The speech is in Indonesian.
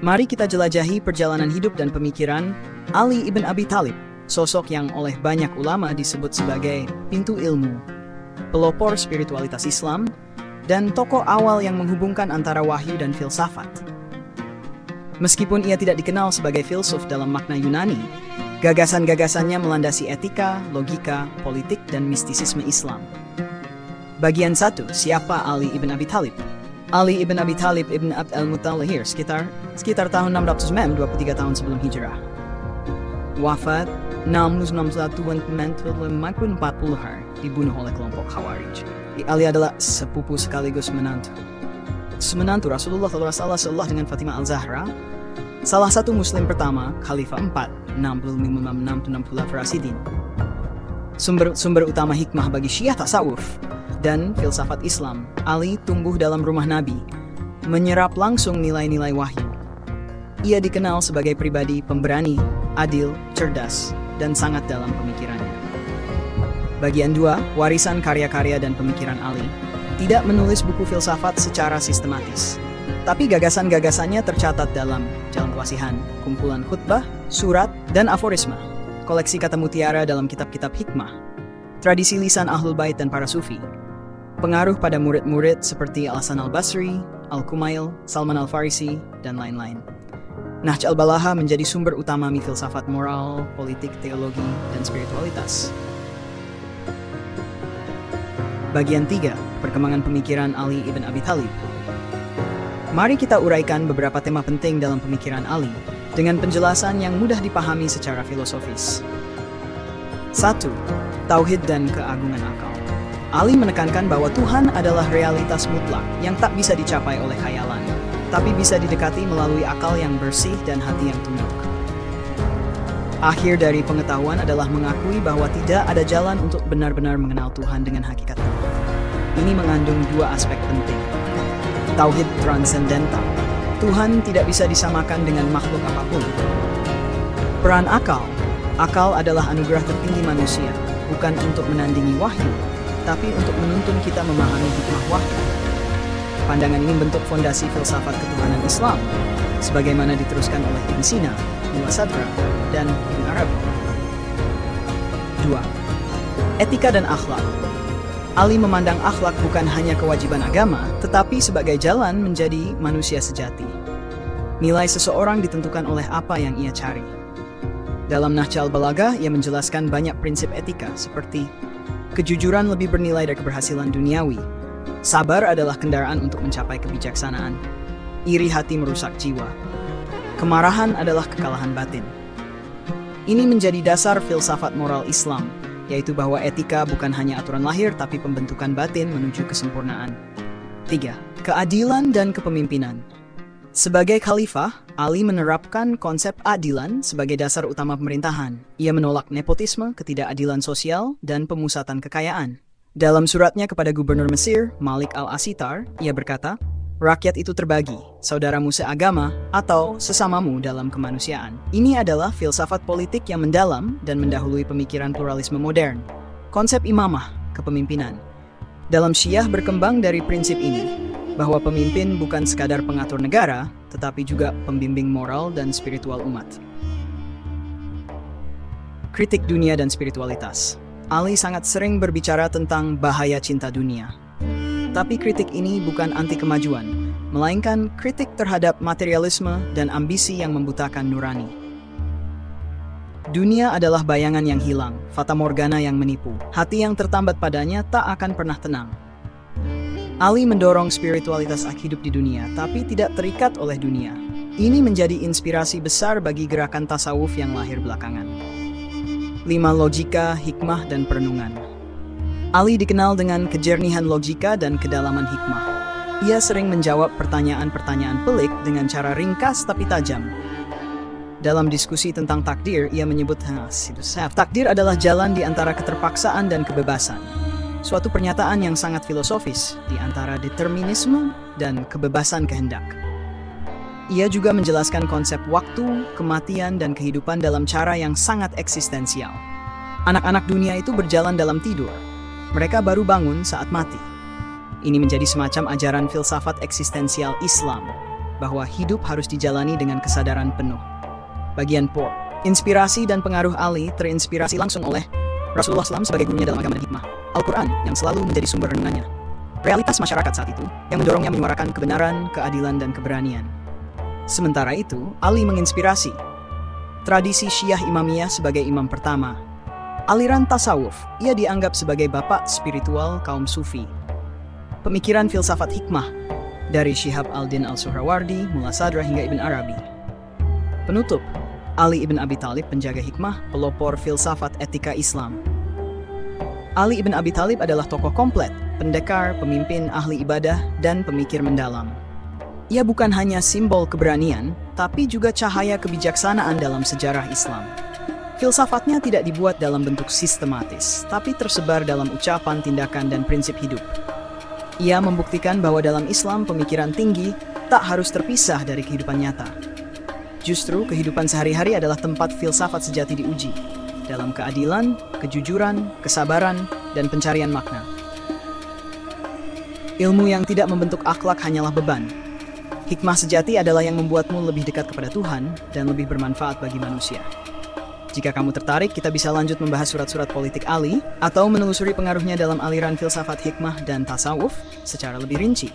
Mari kita jelajahi perjalanan hidup dan pemikiran Ali ibn Abi Thalib, sosok yang oleh banyak ulama disebut sebagai pintu ilmu, pelopor spiritualitas Islam, dan tokoh awal yang menghubungkan antara wahyu dan filsafat. Meskipun ia tidak dikenal sebagai filsuf dalam makna Yunani, gagasan-gagasannya melandasi etika, logika, politik, dan mistisisme Islam. Bagian 1. Siapa Ali ibn Abi Thalib? Ali ibn Abi Thalib ibn Abd al-Muttalib lahir sekitar tahun 600 23 tahun sebelum hijrah. Wafat 661 dibunuh oleh kelompok Khawarij. Ali adalah sepupu sekaligus menantu Rasulullah SAW dengan Fatimah al-Zahra, salah satu muslim pertama, Khalifah 4, 65-66 Rasidin. Sumber utama hikmah bagi Syiah tasawuf dan filsafat Islam, Ali tumbuh dalam rumah Nabi, menyerap langsung nilai-nilai wahyu. Ia dikenal sebagai pribadi pemberani, adil, cerdas, dan sangat dalam pemikirannya. Bagian 2, warisan karya-karya dan pemikiran Ali. Tidak menulis buku filsafat secara sistematis, tapi gagasan-gagasannya tercatat dalam Jalan Kewasihan, kumpulan khutbah, surat, dan aforisma, koleksi kata mutiara dalam kitab-kitab hikmah, tradisi lisan Ahlul Bait dan para sufi, pengaruh pada murid-murid seperti Al-Hasan al-Basri, Al-Kumail, Salman al-Farisi, dan lain-lain. Nahj al-Balagha menjadi sumber utama filsafat moral, politik, teologi, dan spiritualitas. Bagian 3, perkembangan pemikiran Ali ibn Abi Thalib. Mari kita uraikan beberapa tema penting dalam pemikiran Ali dengan penjelasan yang mudah dipahami secara filosofis. 1. Tauhid dan keagungan akal. Ali menekankan bahwa Tuhan adalah realitas mutlak yang tak bisa dicapai oleh khayalan, tapi bisa didekati melalui akal yang bersih dan hati yang tunduk. Akhir dari pengetahuan adalah mengakui bahwa tidak ada jalan untuk benar-benar mengenal Tuhan dengan hakikatnya. Ini mengandung dua aspek penting. Tauhid transendental. Tuhan tidak bisa disamakan dengan makhluk apapun. Peran akal. Akal adalah anugerah tertinggi manusia, bukan untuk menandingi wahyu, tapi untuk menuntun kita memahami hikmah wahyu. Pandangan ini membentuk fondasi filsafat ketuhanan Islam, sebagaimana diteruskan oleh Ibn Sina, Mu'tazilah, dan Ibn Arabi. 2. Etika dan akhlak. Ali memandang akhlak bukan hanya kewajiban agama, tetapi sebagai jalan menjadi manusia sejati. Nilai seseorang ditentukan oleh apa yang ia cari. Dalam Nahj al-Balagha, ia menjelaskan banyak prinsip etika seperti kejujuran lebih bernilai dari keberhasilan duniawi. Sabar adalah kendaraan untuk mencapai kebijaksanaan. Iri hati merusak jiwa. Kemarahan adalah kekalahan batin. Ini menjadi dasar filsafat moral Islam, yaitu bahwa etika bukan hanya aturan lahir tapi pembentukan batin menuju kesempurnaan. 3. Keadilan dan kepemimpinan. Sebagai khalifah, Ali menerapkan konsep adilan sebagai dasar utama pemerintahan. Ia menolak nepotisme, ketidakadilan sosial, dan pemusatan kekayaan. Dalam suratnya kepada gubernur Mesir, Malik al-Asitar, ia berkata, "Rakyat itu terbagi, saudaramu seagama, atau sesamamu dalam kemanusiaan." Ini adalah filsafat politik yang mendalam dan mendahului pemikiran pluralisme modern. Konsep imamah, kepemimpinan. Dalam Syiah berkembang dari prinsip ini, bahwa pemimpin bukan sekadar pengatur negara, tetapi juga pembimbing moral dan spiritual umat. Kritik dunia dan spiritualitas. Ali sangat sering berbicara tentang bahaya cinta dunia. Tapi kritik ini bukan anti kemajuan, melainkan kritik terhadap materialisme dan ambisi yang membutakan nurani. Dunia adalah bayangan yang hilang, fata morgana yang menipu. Hati yang tertambat padanya tak akan pernah tenang. Ali mendorong spiritualitas hidup di dunia, tapi tidak terikat oleh dunia. Ini menjadi inspirasi besar bagi gerakan tasawuf yang lahir belakangan. 5. Logika, hikmah, dan perenungan. Ali dikenal dengan kejernihan logika dan kedalaman hikmah. Ia sering menjawab pertanyaan-pertanyaan pelik dengan cara ringkas tapi tajam. Dalam diskusi tentang takdir, ia menyebut takdir adalah jalan di antara keterpaksaan dan kebebasan. Suatu pernyataan yang sangat filosofis di antara determinisme dan kebebasan kehendak. Ia juga menjelaskan konsep waktu, kematian, dan kehidupan dalam cara yang sangat eksistensial. Anak-anak dunia itu berjalan dalam tidur. Mereka baru bangun saat mati. Ini menjadi semacam ajaran filsafat eksistensial Islam. bahwa hidup harus dijalani dengan kesadaran penuh. Bagian 4. Inspirasi dan pengaruh Ali terinspirasi langsung oleh Rasulullah SAW sebagai gurunya dalam agama dan hikmah, Al-Quran yang selalu menjadi sumber renungannya, realitas masyarakat saat itu yang mendorongnya menyuarakan kebenaran, keadilan, dan keberanian. Sementara itu, Ali menginspirasi tradisi Syiah Imamiyah sebagai imam pertama. Aliran tasawuf, ia dianggap sebagai bapak spiritual kaum sufi. Pemikiran filsafat hikmah dari Syihab al-Din al-Suhrawardi, Mullah Sadra hingga Ibn Arabi. Penutup, Ali ibn Abi Thalib, penjaga hikmah, pelopor filsafat etika Islam. Ali ibn Abi Thalib adalah tokoh komplet, pendekar, pemimpin, ahli ibadah, dan pemikir mendalam. Ia bukan hanya simbol keberanian, tapi juga cahaya kebijaksanaan dalam sejarah Islam. Filsafatnya tidak dibuat dalam bentuk sistematis, tapi tersebar dalam ucapan, tindakan, dan prinsip hidup. Ia membuktikan bahwa dalam Islam pemikiran tinggi tak harus terpisah dari kehidupan nyata. Justru kehidupan sehari-hari adalah tempat filsafat sejati diuji, dalam keadilan, kejujuran, kesabaran, dan pencarian makna. Ilmu yang tidak membentuk akhlak hanyalah beban. Hikmah sejati adalah yang membuatmu lebih dekat kepada Tuhan dan lebih bermanfaat bagi manusia. Jika kamu tertarik, kita bisa lanjut membahas surat-surat politik Ali atau menelusuri pengaruhnya dalam aliran filsafat hikmah dan tasawuf secara lebih rinci.